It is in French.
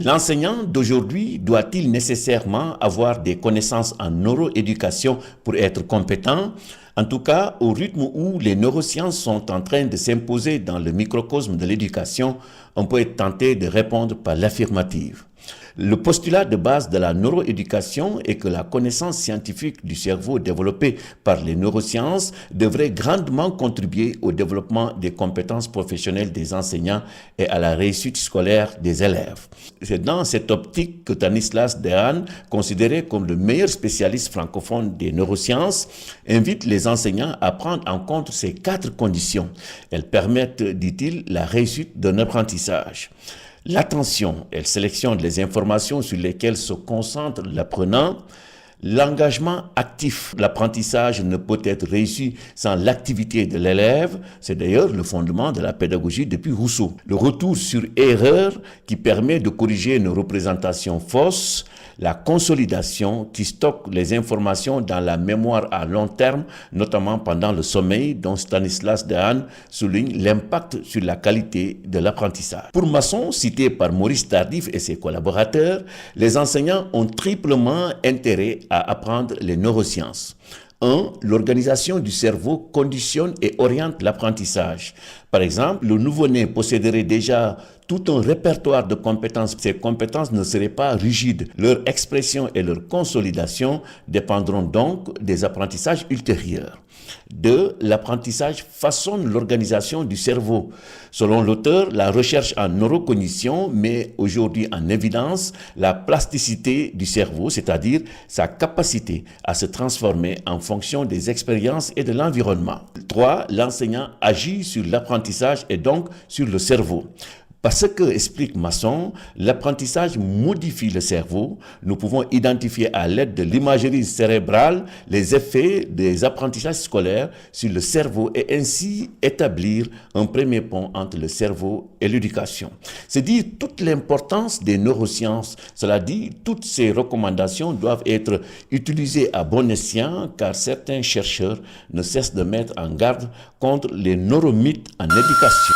L'enseignant d'aujourd'hui doit-il nécessairement avoir des connaissances en neuroéducation pour être compétent? En tout cas, au rythme où les neurosciences sont en train de s'imposer dans le microcosme de l'éducation, on peut être tenté de répondre par l'affirmative. Le postulat de base de la neuroéducation est que la connaissance scientifique du cerveau développée par les neurosciences devrait grandement contribuer au développement des compétences professionnelles des enseignants et à la réussite scolaire des élèves. C'est dans cette optique que Stanislas Dehaene, considéré comme le meilleur spécialiste francophone des neurosciences, invite les enseignants à prendre en compte ces 4 conditions. Elles permettent, dit-il, la réussite d'un apprentissage. L'attention, elle sélectionne les informations sur lesquelles se concentre l'apprenant. L'engagement actif, l'apprentissage ne peut être réussi sans l'activité de l'élève. C'est d'ailleurs le fondement de la pédagogie depuis Rousseau. Le retour sur erreur qui permet de corriger nos représentations fausses. La consolidation qui stocke les informations dans la mémoire à long terme, notamment pendant le sommeil, dont Stanislas Dehaene souligne l'impact sur la qualité de l'apprentissage. Pour Masson, cité par Maurice Tardif et ses collaborateurs, les enseignants ont triplement intérêt à apprendre les neurosciences. 1. L'organisation du cerveau conditionne et oriente l'apprentissage. Par exemple, le nouveau-né posséderait déjà tout un répertoire de compétences. Ces compétences ne seraient pas rigides. Leur expression et leur consolidation dépendront donc des apprentissages ultérieurs. 2. L'apprentissage façonne l'organisation du cerveau. Selon l'auteur, la recherche en neurocognition met aujourd'hui en évidence la plasticité du cerveau, c'est-à-dire sa capacité à se transformer en fonction des expériences et de l'environnement. 3. L'enseignant agit sur l'apprentissage et donc sur le cerveau. Parce que, explique Masson, l'apprentissage modifie le cerveau. Nous pouvons identifier à l'aide de l'imagerie cérébrale les effets des apprentissages scolaires sur le cerveau et ainsi établir un premier pont entre le cerveau et l'éducation. C'est dire toute l'importance des neurosciences. Cela dit, toutes ces recommandations doivent être utilisées à bon escient car certains chercheurs ne cessent de mettre en garde contre les neuromythes en éducation.